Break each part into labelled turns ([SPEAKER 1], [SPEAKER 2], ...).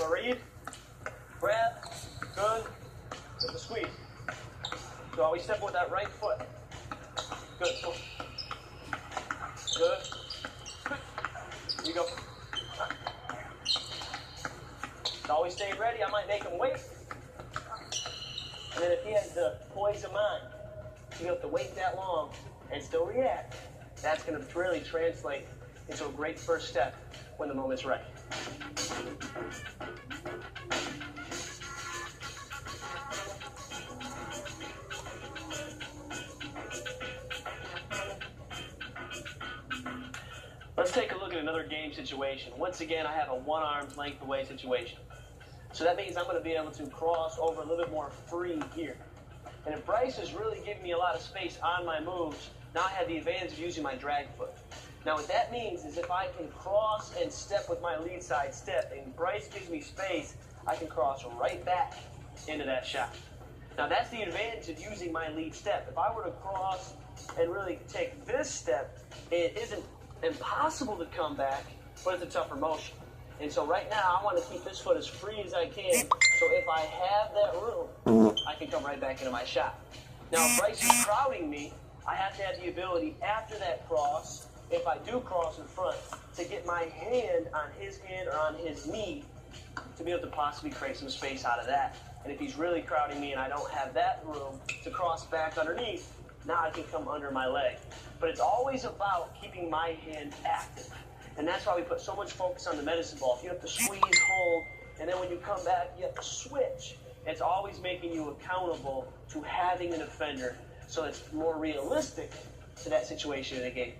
[SPEAKER 1] a read, grab, good, with the squeeze. So always step with that right foot. Good. Good. Here you go. So always stay ready. I might make him wait. And then if he has the poise of mind, to be able to wait that long and still react, that's going to really translate into a great first step when the moment's right. Let's take a look at another game situation. Once again, I have a one arm's length away situation. So that means I'm going to be able to cross over a little bit more free here. And if Bryce is really giving me a lot of space on my moves, now I have the advantage of using my drag foot. Now what that means is if I can cross and step with my lead side step and Bryce gives me space, I can cross right back into that shot. Now that's the advantage of using my lead step. If I were to cross and really take this step, it isn't impossible to come back, but it's a tougher motion. And so right now I want to keep this foot as free as I can. So if I have that room, I can come right back into my shot. Now if Bryce is crowding me, I have to have the ability after that cross, if I do cross in front, to get my hand on his hand or on his knee to be able to possibly create some space out of that. And if he's really crowding me and I don't have that room to cross back underneath, now I can come under my leg. But it's always about keeping my hand active. And that's why we put so much focus on the medicine ball. You have to squeeze, hold, and then when you come back, you have to switch. It's always making you accountable to having an defender so it's more realistic to that situation in the game.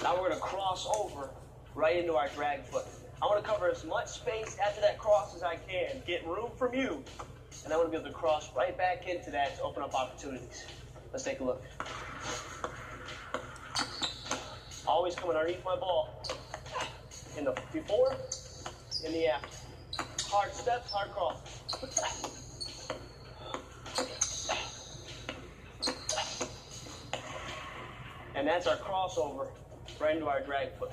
[SPEAKER 1] Now we're going to cross over right into our drag foot. I want to cover as much space after that cross as I can, get room from you, and I want to be able to cross right back into that to open up opportunities. Let's take a look. Always coming underneath my ball. In the before, in the after. Hard steps, hard cross. And that's our crossover right into our drag foot.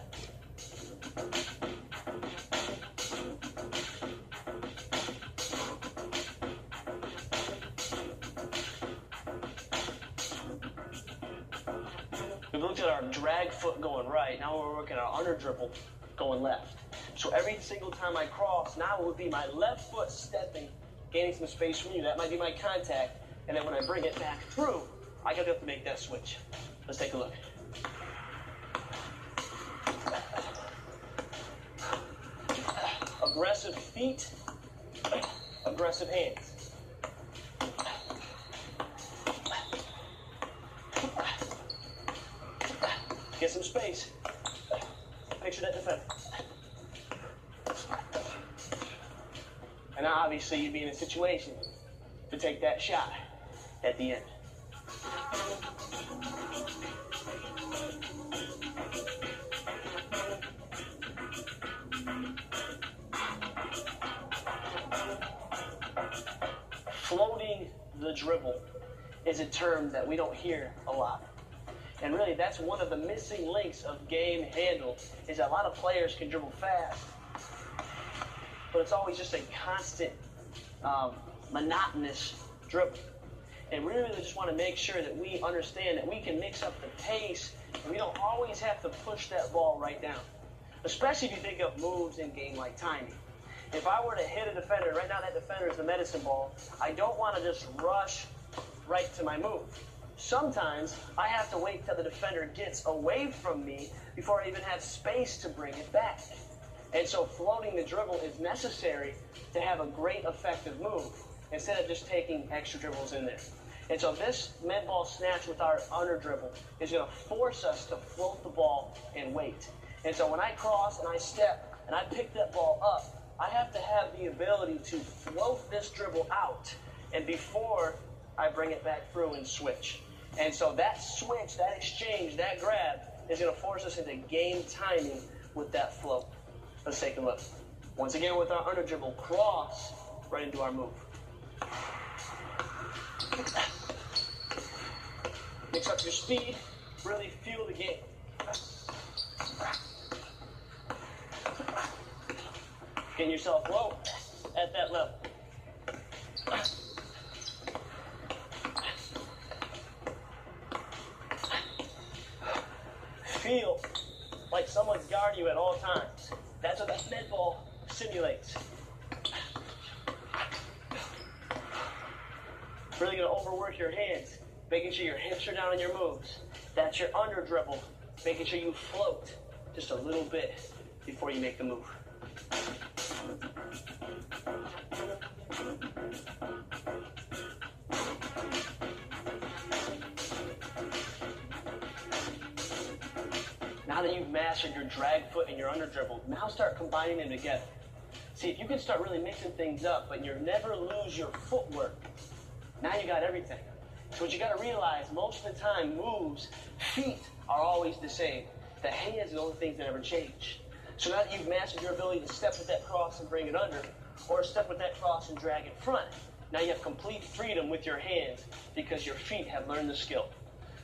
[SPEAKER 1] We've looked at our drag foot going right. Now we're working our under dribble going left. So every single time I cross, now it would be my left foot stepping, gaining some space from you. That might be my contact. And then when I bring it back through, I gotta be able to make that switch. Let's take a look. Aggressive feet, aggressive hands. Get some space. Picture that defender. And now obviously you'd be in a situation to take that shot at the end. Floating the dribble is a term that we don't hear a lot. And really, that's one of the missing links of game handle, is that a lot of players can dribble fast, but it's always just a constant, monotonous dribble. And we really just want to make sure that we understand that we can mix up the pace, and we don't always have to push that ball right down, especially if you think of moves in game like timing. If I were to hit a defender, right now that defender is the medicine ball, I don't want to just rush right to my move. Sometimes I have to wait till the defender gets away from me before I even have space to bring it back. And so floating the dribble is necessary to have a great effective move instead of just taking extra dribbles in there. And so this med ball snatch with our under dribble is going to force us to float the ball and wait. And so when I cross and I step and I pick that ball up, I have to have the ability to float this dribble out and before I bring it back through and switch. And so that switch, that exchange, that grab is going to force us into game timing with that float. Let's take a look. Once again with our under dribble, cross right into our move. Mix up your speed, really fuel the game. Bringing yourself low at that level. Feel like someone's guarding you at all times. That's what that med ball simulates. Really gonna overwork your hands, making sure your hips are down on your moves. That's your under dribble, making sure you float just a little bit before you make the move. Now that you've mastered your drag foot and your under dribble, now start combining them together. See, if you can start really mixing things up, but you never lose your footwork, now you got everything. So what you got to realize, most of the time, moves, feet are always the same. The hands are the only things that ever change. So now that you've mastered your ability to step with that cross and bring it under, or step with that cross and drag it front, now you have complete freedom with your hands because your feet have learned the skill.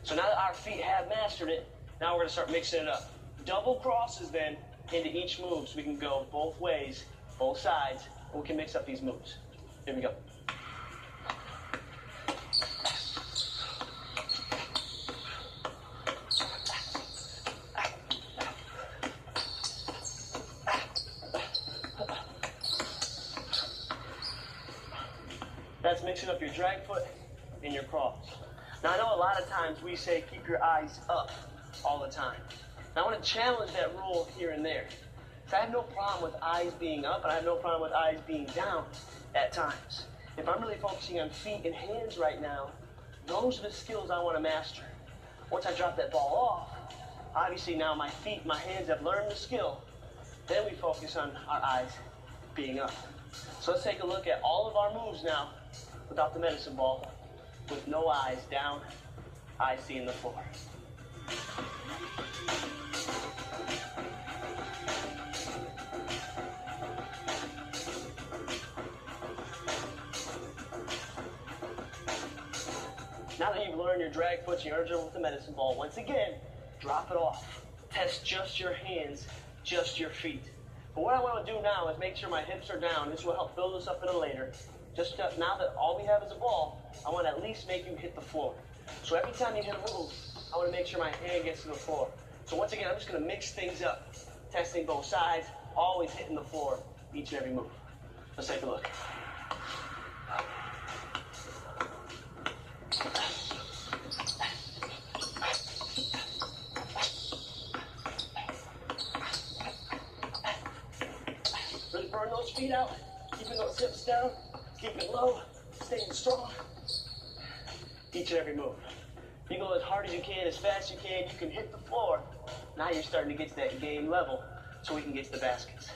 [SPEAKER 1] So now that our feet have mastered it, now we're going to start mixing it up. Double crosses then into each move so we can go both ways, both sides, and we can mix up these moves. Here we go. That's mixing up your drag foot and your cross. Now, I know a lot of times we say keep your eyes up all the time. Now, I want to challenge that rule here and there. So I have no problem with eyes being up, and I have no problem with eyes being down at times. If I'm really focusing on feet and hands right now, those are the skills I want to master. Once I drop that ball off, obviously now my feet, my hands have learned the skill. Then we focus on our eyes being up. So let's take a look at all of our moves now without the medicine ball, with no eyes down, eyes seeing the floor. Now that you've learned your drag foot and your dribble with the medicine ball, once again, drop it off. Test just your hands, just your feet. But what I want to do now is make sure my hips are down. This will help build us up a little later. Just now that all we have is a ball, I want to at least make you hit the floor. So every time you hit a move, I want to make sure my hand gets to the floor. So once again, I'm just going to mix things up. Testing both sides, always hitting the floor each and every move. Let's take a look. Really burn those feet out, keeping those hips down, keeping low, staying strong. Each and every move. You go as hard as you can, as fast as you can hit the floor. Now you're starting to get to that game level so we can get to the baskets.